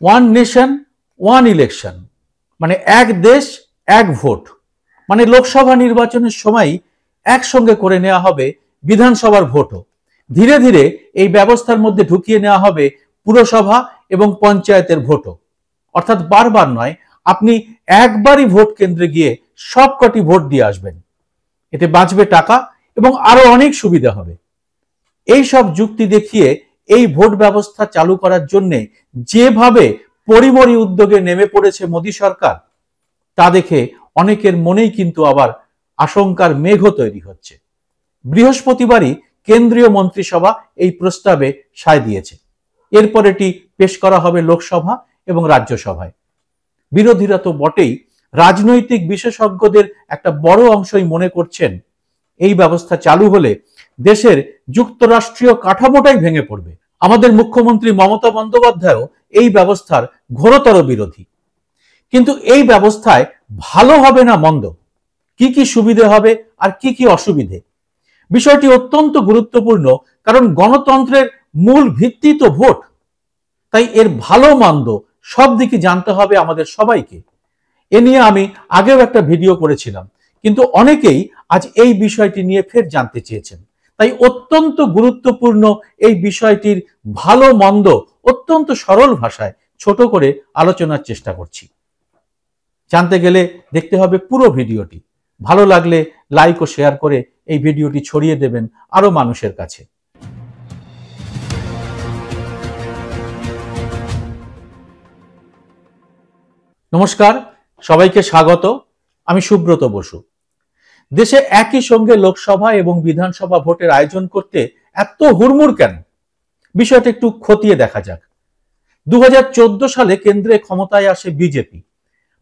One nation one election, মানে এক দেশ এক ভোট, মানে লোকসভা নির্বাচনের সময় একসঙ্গে করে নেওয়া হবে বিধানসভার ভোটও। ধীরে ধীরে এই ব্যবস্থার মধ্যে ঢুকিয়ে নেওয়া হবে পুরসভা এবং পঞ্চায়েতের ভোটও। অর্থাৎ বারবার নয়, আপনি একবারই ভোট কেন্দ্রে গিয়ে সবকটি ভোট দিয়ে আসবেন। এতে বাঁচবে টাকা এবং আরো অনেক সুবিধা হবে। এই সব যুক্তি দেখিয়ে এই ভোট ব্যবস্থা চালু করার জন্য যেভাবে পরিমরি উদ্যোগে নেমে পড়েছে মোদী সরকার, তা দেখে অনেকের মনেই কিন্তু আবার আশঙ্কার মেঘও তৈরি হচ্ছে। বৃহস্পতিবারই কেন্দ্রীয় মন্ত্রিসভা এই প্রস্তাবে সায় দিয়েছে। এরপর এটি পেশ করা হবে লোকসভা এবং রাজ্যসভায়। বিরোধীরা তো বটেই, রাজনৈতিক বিশেষজ্ঞদের একটা বড় অংশই মনে করছেন এই ব্যবস্থা চালু হলে দেশের যুক্তরাষ্ট্রীয় কাঠামোটাই ভেঙে পড়বে। আমাদের মুখ্যমন্ত্রী মমতা বন্দ্যোপাধ্যায়ও এই ব্যবস্থার ঘোরতর বিরোধী। কিন্তু এই ব্যবস্থায় ভালো হবে না মন্দ, কি কি সুবিধে হবে আর কি কি অসুবিধে, বিষয়টি অত্যন্ত গুরুত্বপূর্ণ। কারণ গণতন্ত্রের মূল ভিত্তি তো ভোট। তাই এর ভালো মন্দ সব দিকে জানতে হবে আমাদের সবাইকে। এ নিয়ে আমি আগেও একটা ভিডিও করেছিলাম, কিন্তু অনেকেই আজ এই বিষয়টি নিয়ে ফের জানতে চেয়েছেন। তাই অত্যন্ত গুরুত্বপূর্ণ এই বিষয়টির ভালো মন্দ অত্যন্ত সরল ভাষায় ছোট করে আলোচনার চেষ্টা করছি। জানতে গেলে দেখতে হবে পুরো ভিডিওটি। ভালো লাগলে লাইক ও শেয়ার করে এই ভিডিওটি ছড়িয়ে দেবেন আরো মানুষের কাছে। নমস্কার, সবাইকে স্বাগত। আমি সুব্রত বসু। দেশে একই সঙ্গে লোকসভা এবং বিধানসভা ভোটের আয়োজন করতে এত হুড়মুড় কেন, বিষয়টা একটু খতিয়ে দেখা যাক। 2014 সালে কেন্দ্রে ক্ষমতায় আসে বিজেপি।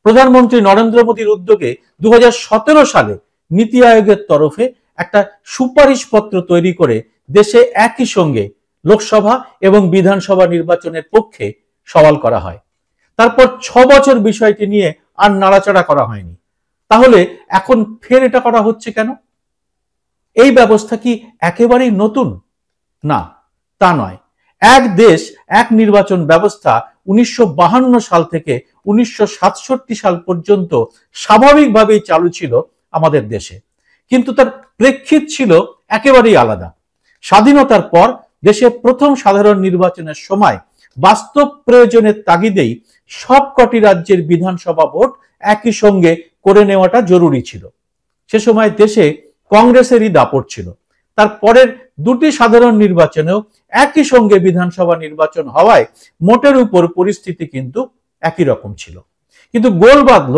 প্রধানমন্ত্রী নরেন্দ্র মোদীর উদ্যোগে 2017 সালে নীতি আয়োগের তরফে একটা সুপারিশপত্র তৈরি করে দেশে একই সঙ্গে লোকসভা এবং বিধানসভা নির্বাচনের পক্ষে সওয়াল করা হয়। তারপর 6 বছর বিষয়টি নিয়ে আর নাড়াচাড়া করা হয়নি। তাহলে এখন ফের এটা করা হচ্ছে কেন? এই ব্যবস্থা কি একেবারেই নতুন? না, তা নয়। এক দেশ এক নির্বাচন ব্যবস্থা 1952 সাল থেকে 1967 সাল পর্যন্ত স্বাভাবিকভাবেই চালু ছিল আমাদের দেশে, কিন্তু তার প্রেক্ষিত ছিল একেবারেই আলাদা। স্বাধীনতার পর দেশে প্রথম সাধারণ নির্বাচনের সময় বাস্তব প্রয়োজনের তাগিদেই সবকটি রাজ্যের বিধানসভা ভোট একই সঙ্গে করে নেওয়াটা জরুরি ছিল। সে সময় দেশে কংগ্রেসেরই দাপট ছিল। তারপরের দুটি সাধারণ নির্বাচনেও একই সঙ্গে বিধানসভা নির্বাচন হওয়ায় মোটের উপর পরিস্থিতি কিন্তু একই রকম ছিল। কিন্তু গোল বাঁধল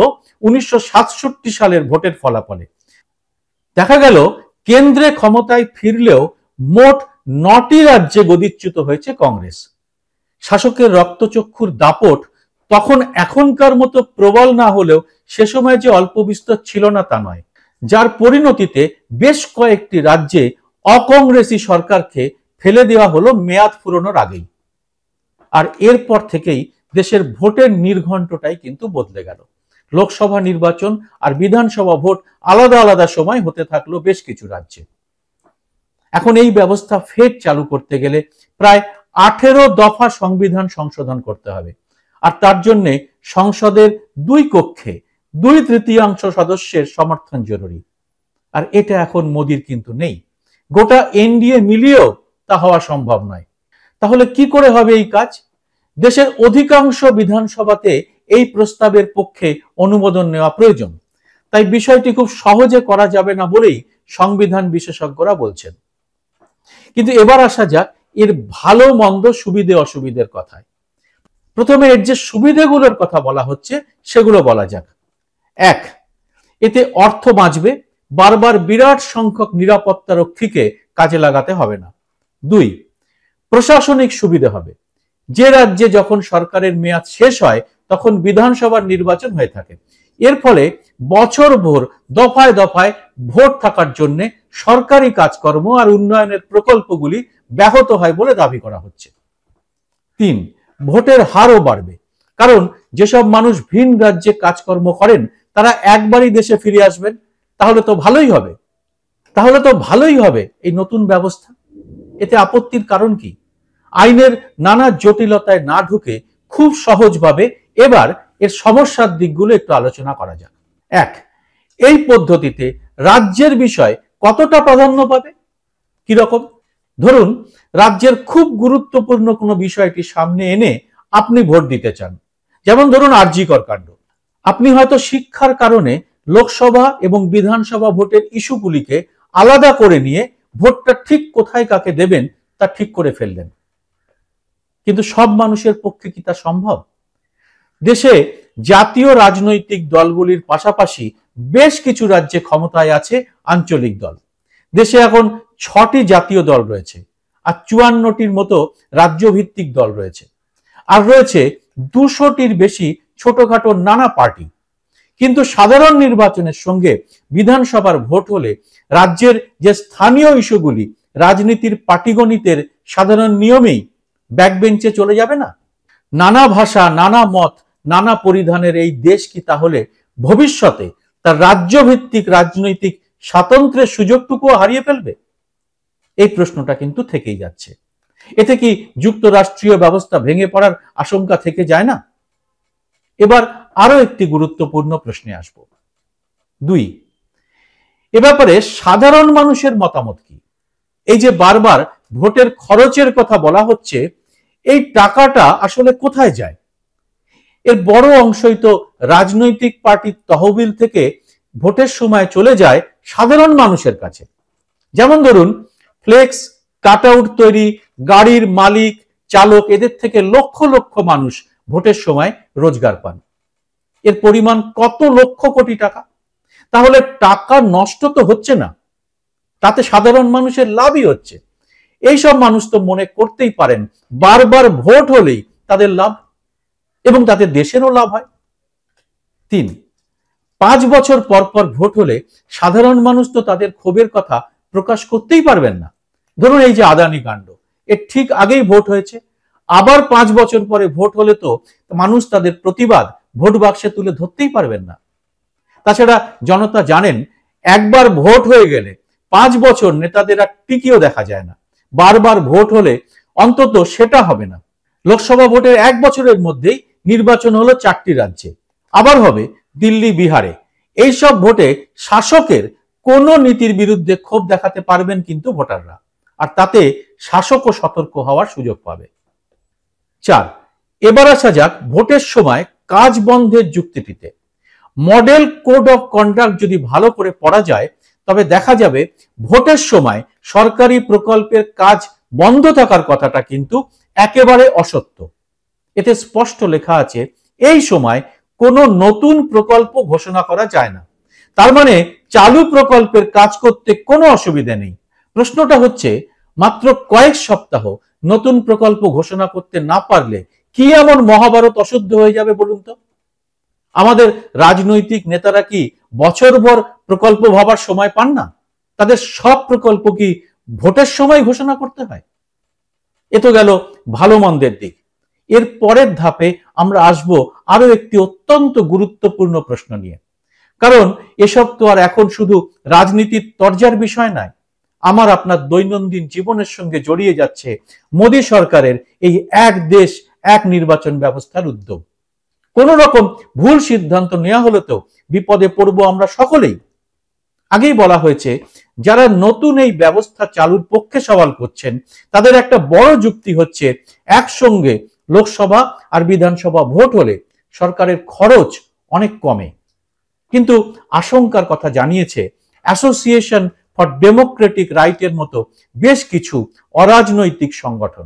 1967 সালের ভোটের ফলাফলে। দেখা গেল কেন্দ্রে ক্ষমতায় ফিরলেও মোট 9টি রাজ্যে গদিচ্যুত হয়েছে কংগ্রেস। শাসকের রক্তচক্ষুর দাপট তখন এখনকার মতো প্রবল না হলেও সে সময় যে অল্প বিস্তর ছিল না তা নয়, যার পরিণতিতে বেশ কয়েকটি রাজ্যে অকংগ্রেসী সরকারকে ফেলে দেওয়া হলো মেয়াদ ফুরোনোর আগেই। আর এরপর থেকেই দেশের ভোটের নির্ঘণ্টটাই কিন্তু বদলে গেল। লোকসভা নির্বাচন আর বিধানসভা ভোট আলাদা আলাদা সময় হতে থাকলো বেশ কিছু রাজ্যে। এখন এই ব্যবস্থা ফের চালু করতে গেলে প্রায় 18 দফা সংবিধান সংশোধন করতে হবে। আর তার জন্য সংসদের 2 কক্ষে 2/3 সদস্যের সমর্থন জরুরি। আর এটা এখন মোদির কিন্তু নেই। গোটা এনডিএ মিলিয়েও তা হওয়া সম্ভব নয়। তাহলে কি করে হবে এই কাজ? দেশের অধিকাংশ বিধানসভাতে এই প্রস্তাবের পক্ষে অনুমোদন নেওয়া প্রয়োজন। তাই বিষয়টি খুব সহজে করা যাবে না বলেই সংবিধান বিশেষজ্ঞরা বলছেন। কিন্তু এবার আসা যাক এর ভালো মন্দ সুবিধে অসুবিধের কথায়। প্রথমে এর যে সুবিধেগুলোর কথা বলা হচ্ছে সেগুলো বলা যাক। 1, এতে অর্থ বাঁচবে, বারবার বিরাট সংখ্যক নিরাপত্তা রক্ষীকে কাজে লাগাতে হবে না। 2, প্রশাসনিক সুবিধা হবে। যে রাজ্যে যখন সরকারের মেয়াদ শেষ হয় তখন বিধানসভার নির্বাচন হয়ে থাকে। এর ফলে বছরভর দফায় দফায় ভোট থাকার জন্য সরকারি কাজকর্ম আর উন্নয়নের প্রকল্পগুলি ব্যাহত হয় বলে দাবি করা হচ্ছে। 3, ভোটের হারও বাড়বে। কারণ যেসব মানুষ ভিন রাজ্যে কাজকর্ম করেন তারা একবারই দেশে ফিরে আসবেন। তাহলে তো ভালোই হবে এই নতুন ব্যবস্থা। এতে আপত্তির কারণ কি? আইনের নানা জটিলতায় না ঢুকে খুব সহজভাবে এবার এর সমস্যার দিকগুলো একটু আলোচনা করা যাক। এক, এই পদ্ধতিতে রাজ্যের বিষয় কতটা প্রাধান্য পাবে? কিরকম? ধরুন রাজ্যের খুব গুরুত্বপূর্ণ কোনো বিষয়টি সামনে এনে আপনি ভোট দিতে চান, যেমন ধরুন আরজিকর কাণ্ড। আপনি হয়তো শিক্ষার কারণে লোকসভা এবং বিধানসভা ভোটের ইস্যুগুলিকে আলাদা করে নিয়ে ভোটটা ঠিক কোথায় কাকে দেবেন তা ঠিক করে ফেললেন, কিন্তু সব মানুষের পক্ষে কি তা সম্ভব? দেশে জাতীয় রাজনৈতিক দলগুলির পাশাপাশি বেশ কিছু রাজ্যে ক্ষমতায় আছে আঞ্চলিক দল। দেশে এখন 6টি জাতীয় দল রয়েছে, আর 54টির মতো রাজ্যভিত্তিক দল রয়েছে, আর রয়েছে 200টির বেশি ছোটখাটো নানা পার্টি। কিন্তু সাধারণ নির্বাচনের সঙ্গে বিধানসভার ভোট হলে রাজ্যের যে স্থানীয় ইস্যুগুলি রাজনীতির পাটিগণিতের সাধারণ নিয়মেই ব্যাকবেঞ্চে চলে যাবে না? নানা ভাষা, নানা মত, নানা পরিধানের এই দেশ কি তাহলে ভবিষ্যতে তার রাজ্যভিত্তিক রাজনৈতিক স্বাতন্ত্র্যের সুযোগটুকু হারিয়ে ফেলবে? এই প্রশ্নটা কিন্তু থেকেই যাচ্ছে। এতে কি যুক্তরাষ্ট্রীয় ব্যবস্থা ভেঙে পড়ার আশঙ্কা থেকে যায় না? এবার আরো একটি গুরুত্বপূর্ণ প্রশ্নে আসব। 2, এ ব্যাপারে সাধারণ মানুষের মতামত কি? এই যে বারবার ভোটের খরচের কথা বলা হচ্ছে, এই টাকাটা আসলে কোথায় যায়? এর বড় অংশই তো রাজনৈতিক পার্টির তহবিল থেকে ভোটের সময় চলে যায় সাধারণ মানুষের কাছে। যেমন ধরুন ফ্লেক্স, কাটআউট তৈরি, গাড়ির মালিক, চালক, এদের থেকে লক্ষ লক্ষ মানুষ ভোটের সময় রোজগার পান। এর পরিমাণ কত লক্ষ কোটি টাকা। তাহলে টাকা নষ্ট তো হচ্ছে না, তাতে সাধারণ মানুষের লাভই হচ্ছে। এইসব মানুষ তো মনে করতেই পারেন বারবার ভোট হলেই তাদের লাভ, এবং তাতে দেশেরও লাভ হয়। 3, 5 বছর পর পর ভোট হলে সাধারণ মানুষ তো তাদের ক্ষোভের কথা প্রকাশ করতেই পারবেন না। ধরুন এই যে আদানি কাণ্ড, এর ঠিক আগেই ভোট হয়েছে, আবার 5 বছর পরে ভোট হলে তো মানুষ তাদের প্রতিবাদ ভোট বাক্সে তুলে ধরতেই পারবেন না। তাছাড়া জনতা জানেন, একবার ভোট হয়ে গেলে 5 বছর নেতাদের আর টিকিও দেখা যায় না। বারবার ভোট হলে অন্তত সেটা হবে না। লোকসভা ভোটের 1 বছরের মধ্যেই নির্বাচন হলো 4টি রাজ্যে, আবার হবে দিল্লি, বিহারে। এইসব ভোটে শাসকের কোন নীতির বিরুদ্ধে ক্ষোভ দেখাতে পারবেন কিন্তু ভোটাররা, আর তাতে শাসকও সতর্ক হওয়ার সুযোগ পাবে। 4, এবার আসা যাক ভোটের সময় কাজ বন্ধের যুক্তিটিতে। মডেল কোড অফ কন্ডাক্ট যদি ভালো করে পড়া যায়, তবে দেখা যাবে ভোটের সময় সরকারি প্রকল্পের কাজ বন্ধ থাকার কথাটা কিন্তু একেবারে অসত্য। এতে স্পষ্ট লেখা আছে এই সময় কোনো নতুন প্রকল্প ঘোষণা করা যায় না। তার মানে চালু প্রকল্পের কাজ করতে কোনো অসুবিধা নেই। প্রশ্নটা হচ্ছে, মাত্র কয়েক সপ্তাহ নতুন প্রকল্প ঘোষণা করতে না পারলে কি এমন মহাভারত অশুদ্ধ হয়ে যাবে বলুন তো? আমাদের রাজনৈতিক নেতারা কি বছরভর প্রকল্প ভাবার সময় পান না? তাদের সব প্রকল্প কি ভোটের সময় ঘোষণা করতে হয়? এ তো গেল ভালো মন্দের দিক। এর পরের ধাপে আমরা আসব আরো একটি অত্যন্ত গুরুত্বপূর্ণ প্রশ্ন নিয়ে, কারণ এসব তো আর এখন শুধু রাজনীতির তরজার বিষয় নয়। আমার আপনার দৈনন্দিন জীবনের সঙ্গে জড়িয়ে যাচ্ছে মোদী সরকারের এই এক দেশ এক নির্বাচন ব্যবস্থার উদ্যোগ। কোন রকম ভুল সিদ্ধান্ত নেওয়া হলে তো বিপদে পড়বো আমরা সকলেই। আগেই বলা হয়েছে, যারা নতুন এই ব্যবস্থা চালুর পক্ষে সওয়াল করছেন তাদের একটা বড় যুক্তি হচ্ছে, একসঙ্গে লোকসভা আর বিধানসভা ভোট হলে সরকারের খরচ অনেক কমে। কিন্তু আশঙ্কার কথা জানিয়েছে অ্যাসোসিয়েশন ফর ডেমোক্রেটিক রাইটের মতো বেশ কিছু অরাজনৈতিক সংগঠন।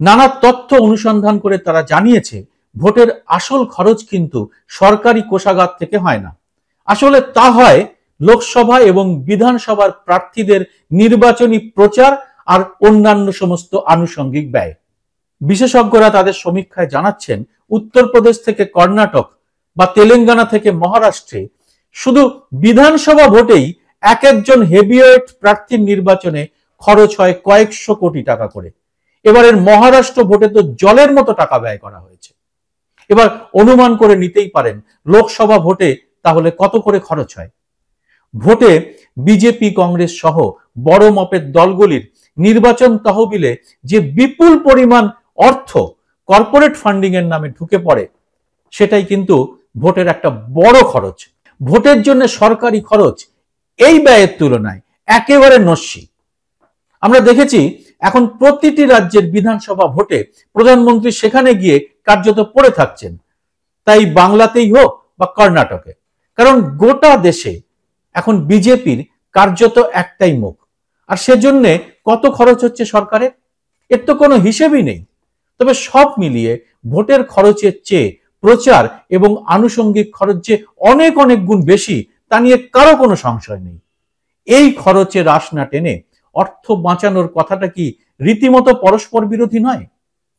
নানা তথ্য অনুসন্ধান করে তারা জানিয়েছে, ভোটের আসল খরচ কিন্তু সরকারি কোষাগার থেকে হয় না। আসলে তা হয় লোকসভা এবং বিধানসভার প্রার্থীদের নির্বাচনী প্রচার আর অন্যান্য সমস্ত আনুষঙ্গিক ব্যয়। বিশেষজ্ঞরা তাদের সমীক্ষায় জানাচ্ছেন, উত্তরপ্রদেশ থেকে কর্ণাটক বা তেলেঙ্গানা থেকে মহারাষ্ট্রে শুধু বিধানসভা ভোটেই এক একজন হেভিওয়েট প্রার্থীর নির্বাচনে খরচ হয় কয়েকশো কোটি টাকা করে। এবারের মহারাষ্ট্র ভোটে তো জলের মতো টাকা ব্যয় করা হয়েছে। এবার অনুমান করে নিতেই পারেন লোকসভা ভোটে তাহলে কত করে খরচ হয়। ভোটে বিজেপি, কংগ্রেস সহ বড় মাপের দলগুলির নির্বাচন তহবিলে যে বিপুল পরিমাণ অর্থ কর্পোরেট ফান্ডিং এর নামে ঢুকে পড়ে, সেটাই কিন্তু ভোটের একটা বড় খরচ। ভোটের জন্য সরকারি খরচ এই ব্যয়ের তুলনায় একেবারে নস্যি। আমরা দেখেছি এখন প্রতিটি রাজ্যের বিধানসভা ভোটে প্রধানমন্ত্রী সেখানে গিয়ে কার্যত পড়ে থাকছেন, তাই বাংলাতেই হোক বা কর্ণাটকে। কারণ গোটা দেশে এখন বিজেপির কার্যত একটাই মুখ, আর সেজন্য কত খরচ হচ্ছে সরকারের এর তো কোনো হিসেবই নেই। তবে সব মিলিয়ে ভোটের খরচের চেয়ে প্রচার এবং আনুষঙ্গিক খরচ যে অনেক অনেক গুণ বেশি, তা নিয়ে কারো কোনো সংশয় নেই। এই খরচে রাশ না টেনে অর্থ বাঁচানোর কথাটা কি রীতিমতো পরস্পর বিরোধী নয়?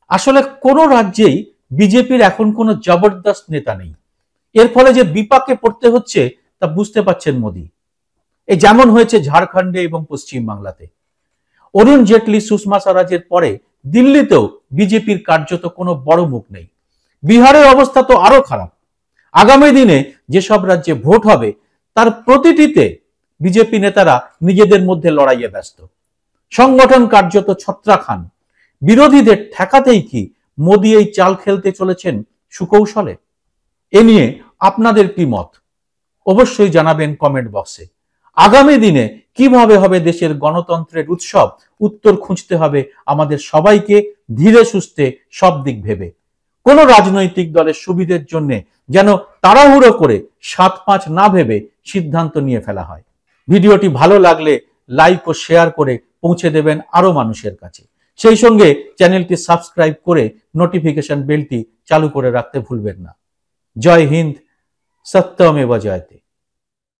আসলে কোনো রাজ্যেই বিজেপির এখন কোনো জবরদস্ত নেতা নেই। এর ফলে যে বিপাকে পড়তে হচ্ছে তা বুঝতে পারছেন মোদী। এই যেমন হয়েছে ঝাড়খণ্ডে এবং পশ্চিম বাংলাতে। অরুণ জেটলি সুষমা স্বরাজের পরে দিল্লিতেও বিজেপির কার্যত কোনো বড় মুখ নেই। বিহারের অবস্থা তো আরো খারাপ। আগামী দিনে যেসব রাজ্যে ভোট হবে তার প্রতিটিতে বিজেপি নেতারা নিজেদের মধ্যে লড়াইয়ে ব্যস্ত। সংগঠন কার্যত ছত্রাখান। বিরোধীদের ঠেকাতেই কি মোদী এই চাল খেলতে চলেছেন সুকৌশলে? এ নিয়ে আপনাদের কি মত অবশ্যই জানাবেন কমেন্ট বক্সে। আগামী দিনে কিভাবে হবে দেশের গণতন্ত্রের উৎসব, উত্তর খুঁজতে হবে আমাদের সবাইকে ধীরে সুস্থে সব দিক ভেবে। কোন রাজনৈতিক দলের সুবিধের জন্য যেন তাড়াহুড়ো করে 7-5 না ভেবে সিদ্ধান্ত নিয়ে ফেলা হয়। ভিডিওটি ভালো লাগলে লাইক ও শেয়ার করে পৌঁছে দেবেন আরো মানুষের কাছে। সেই সঙ্গে চ্যানেলটি সাবস্ক্রাইব করে নোটিফিকেশন বেলটি চালু করে রাখতে ভুলবেন না। জয় হিন্দ, সত্যমেব জয়তে।